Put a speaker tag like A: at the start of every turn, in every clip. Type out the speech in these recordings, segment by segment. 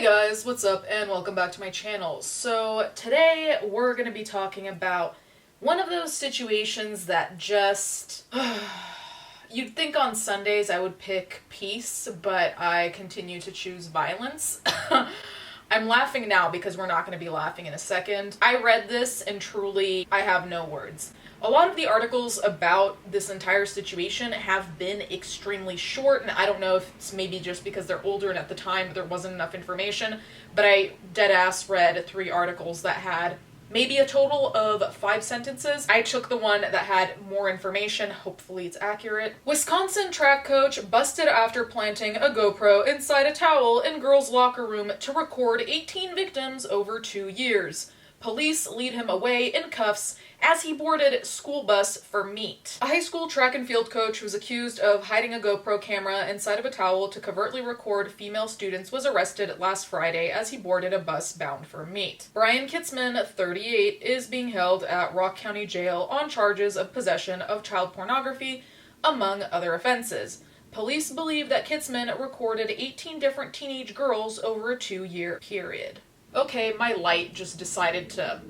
A: Hey guys, what's up and welcome back to my channel. So today we're going to be talking about one of those situations that just... You'd think on Sundays I would pick peace, but I continue to choose violence. I'm laughing now because we're not going to be laughing in a second. I read this and truly I have no words. A lot of the articles about this entire situation have been extremely short, and I don't know if it's maybe just because they're older and at the time there wasn't enough information, but I deadass read 3 articles that had maybe a total of 5 sentences. I took the one that had more information, hopefully it's accurate. Wisconsin track coach busted after planting a GoPro inside a towel in girls' locker room to record 18 victims over 2 years. Police lead him away in cuffs as he boarded school bus for meat. A high school track and field coach who was accused of hiding a GoPro camera inside of a towel to covertly record female students was arrested last Friday as he boarded a bus bound for meat. Brian Kitzman, 38, is being held at Rock County Jail on charges of possession of child pornography, among other offenses. Police believe that Kitzman recorded 18 different teenage girls over a 2-year period. Okay, my light just decided to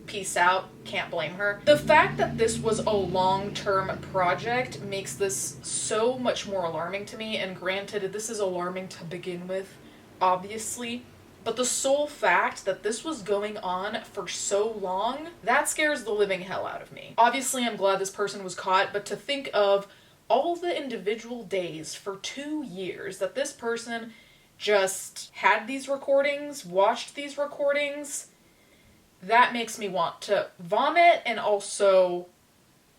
A: peace out. Can't blame her. The fact that this was a long-term project makes this so much more alarming to me, and granted, this is alarming to begin with, obviously, but the sole fact that this was going on for so long, that scares the living hell out of me. Obviously, I'm glad this person was caught, but to think of all the individual days for 2 years that this person just had these recordings, watched these recordings, that makes me want to vomit and also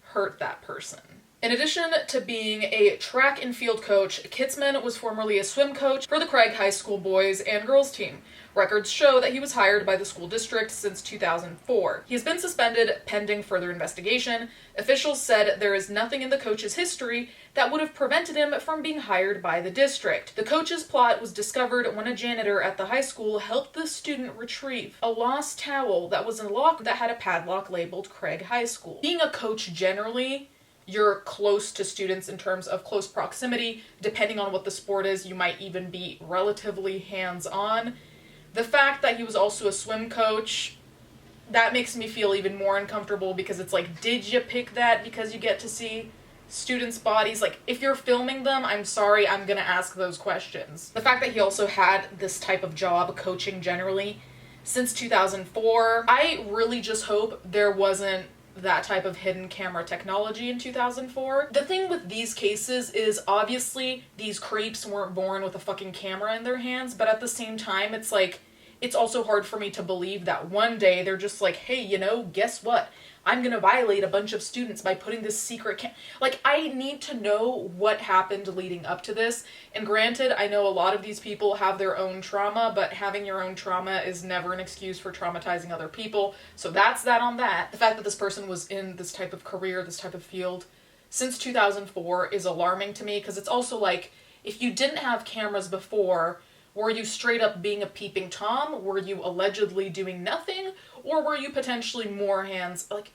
A: hurt that person. In addition to being a track and field coach, Kitzman was formerly a swim coach for the Craig High School boys and girls team. Records show that he was hired by the school district since 2004. He has been suspended pending further investigation. Officials said there is nothing in the coach's history that would have prevented him from being hired by the district. The coach's plot was discovered when a janitor at the high school helped the student retrieve a lost towel that was in a locker that had a padlock labeled Craig High School. Being a coach generally, you're close to students in terms of close proximity. Depending on what the sport is, you might even be relatively hands-on. The fact that he was also a swim coach, that makes me feel even more uncomfortable because it's like, did you pick that because you get to see students' bodies? Like, if you're filming them, I'm sorry, I'm gonna ask those questions. The fact that he also had this type of job, coaching generally, since 2004, I really just hope there wasn't that type of hidden camera technology in 2004. The thing with these cases is obviously these creeps weren't born with a fucking camera in their hands, but at the same time, it's like, it's also hard for me to believe that one day they're just like, hey, you know, guess what? I'm gonna violate a bunch of students by putting this secret like, I need to know what happened leading up to this. And granted, I know a lot of these people have their own trauma, but having your own trauma is never an excuse for traumatizing other people. So that's that on that. The fact that this person was in this type of career, this type of field, since 2004 is alarming to me, because it's also like, if you didn't have cameras before, were you straight up being a peeping Tom? Were you allegedly doing nothing? Or were you potentially more hands? Like,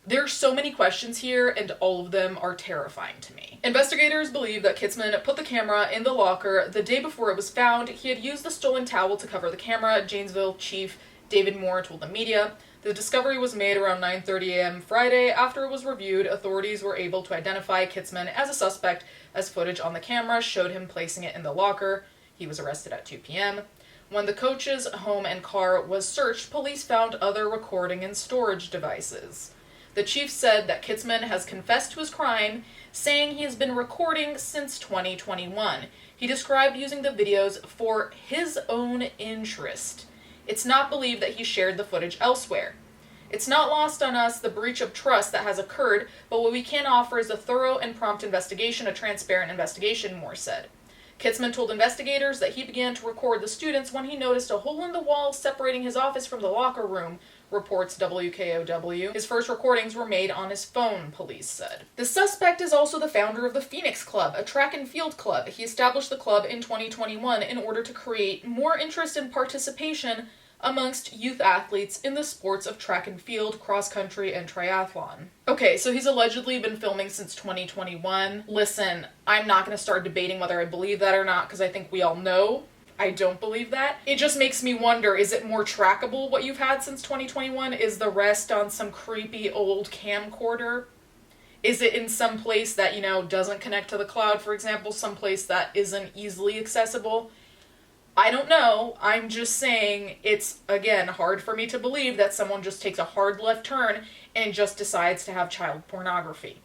A: there's so many questions here, and all of them are terrifying to me. Investigators believe that Kitzman put the camera in the locker the day before it was found. He had used the stolen towel to cover the camera, Janesville Chief David Moore told the media. The discovery was made around 9:30 a.m. Friday. After it was reviewed, authorities were able to identify Kitzman as a suspect, as footage on the camera showed him placing it in the locker. He was arrested at 2 p.m. When the coach's home and car was searched, police found other recording and storage devices. The chief said that Kitzman has confessed to his crime, saying he has been recording since 2021. He described using the videos for his own interest. It's not believed that he shared the footage elsewhere. It's not lost on us the breach of trust that has occurred, but what we can offer is a thorough and prompt investigation, a transparent investigation, Moore said. Kitzman told investigators that he began to record the students when he noticed a hole in the wall separating his office from the locker room, reports WKOW. His first recordings were made on his phone, police said. The suspect is also the founder of the Phoenix Club, a track and field club. He established the club in 2021 in order to create more interest and participation amongst youth athletes in the sports of track and field, cross country, and triathlon. Okay, so he's allegedly been filming since 2021. Listen, I'm not going to start debating whether I believe that or not, because I think we all know I don't believe that. It just makes me wonder, is it more trackable what you've had since 2021? Is the rest on some creepy old camcorder? Is it in some place that, doesn't connect to the cloud, for example, some place that isn't easily accessible? I don't know. I'm just saying it's, again, hard for me to believe that someone just takes a hard left turn and just decides to have child pornography.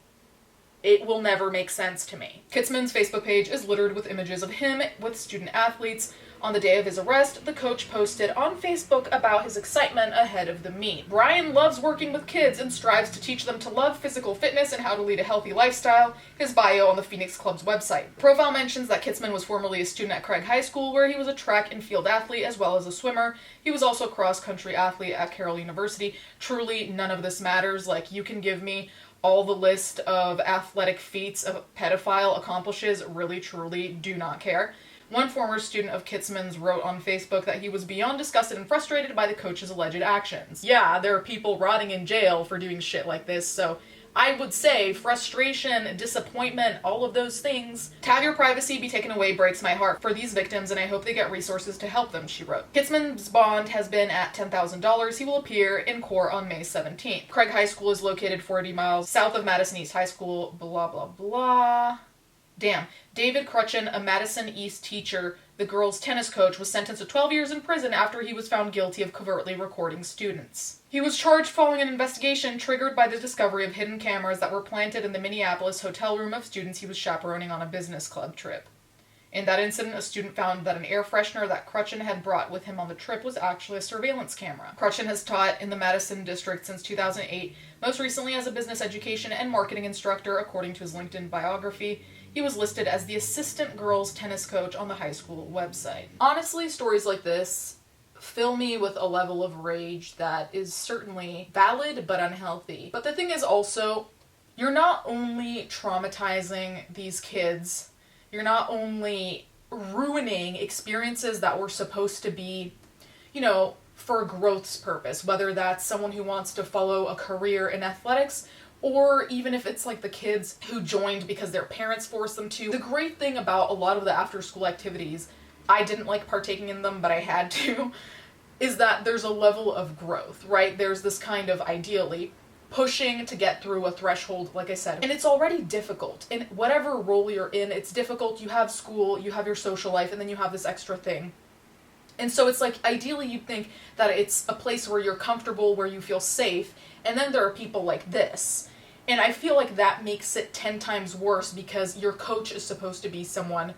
A: It will never make sense to me. Kitzman's Facebook page is littered with images of him with student athletes. On the day of his arrest, the coach posted on Facebook about his excitement ahead of the meet. Brian loves working with kids and strives to teach them to love physical fitness and how to lead a healthy lifestyle, his bio on the Phoenix Club's website. The profile mentions that Kitzman was formerly a student at Craig High School, where he was a track and field athlete as well as a swimmer. He was also a cross-country athlete at Carroll University. Truly, none of this matters. Like, you can give me all the list of athletic feats a pedophile accomplishes, really, truly do not care. One former student of Kitzman's wrote on Facebook that he was beyond disgusted and frustrated by the coach's alleged actions. Yeah, there are people rotting in jail for doing shit like this, so I would say frustration, disappointment, all of those things. To have your privacy be taken away breaks my heart for these victims, and I hope they get resources to help them, she wrote. Kitzman's bond has been at $10,000. He will appear in court on May 17th. Craig High School is located 40 miles south of Madison East High School, blah, blah, blah. Damn. David Crutchen, a Madison East teacher, the girls' tennis coach, was sentenced to 12 years in prison after he was found guilty of covertly recording students. He was charged following an investigation triggered by the discovery of hidden cameras that were planted in the Minneapolis hotel room of students he was chaperoning on a business club trip. In that incident, a student found that an air freshener that Crutchen had brought with him on the trip was actually a surveillance camera. Crutchen has taught in the Madison district since 2008, most recently as a business education and marketing instructor, according to his LinkedIn biography. He was listed as the assistant girls tennis coach on the high school website. Honestly, stories like this fill me with a level of rage that is certainly valid but unhealthy. But the thing is also, you're not only traumatizing these kids, you're not only ruining experiences that were supposed to be, for growth's purpose, whether that's someone who wants to follow a career in athletics, or even if it's like the kids who joined because their parents forced them to. The great thing about a lot of the after-school activities, I didn't like partaking in them, but I had to, is that there's a level of growth, right? There's this kind of, ideally, pushing to get through a threshold, like I said. And it's already difficult. In whatever role you're in, it's difficult. You have school, you have your social life, and then you have this extra thing. And so it's like, ideally you'd think that it's a place where you're comfortable, where you feel safe, and then there are people like this. And I feel like that makes it 10 times worse because your coach is supposed to be someone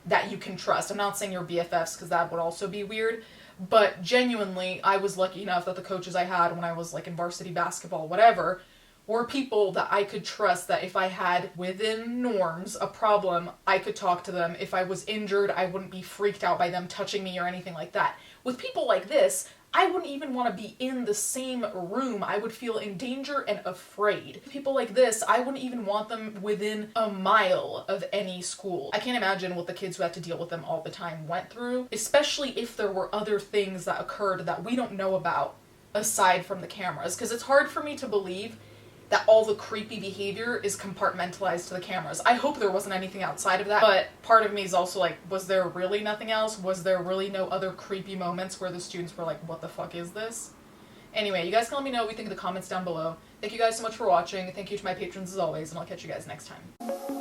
A: that you can trust. I'm not saying you're BFFs because that would also be weird, but genuinely, I was lucky enough that the coaches I had when I was like in varsity basketball, whatever, were people that I could trust, that if I had, within norms, a problem, I could talk to them. If I was injured, I wouldn't be freaked out by them touching me or anything like that. With people like this, I wouldn't even want to be in the same room. I would feel in danger and afraid. People like this, I wouldn't even want them within a mile of any school. I can't imagine what the kids who had to deal with them all the time went through, especially if there were other things that occurred that we don't know about aside from the cameras, because it's hard for me to believe that all the creepy behavior is compartmentalized to the cameras. I hope there wasn't anything outside of that, but part of me is also like, was there really nothing else? Was there really no other creepy moments where the students were like, what the fuck is this? Anyway, you guys can let me know what you think in the comments down below. Thank you guys so much for watching. Thank you to my patrons as always, and I'll catch you guys next time.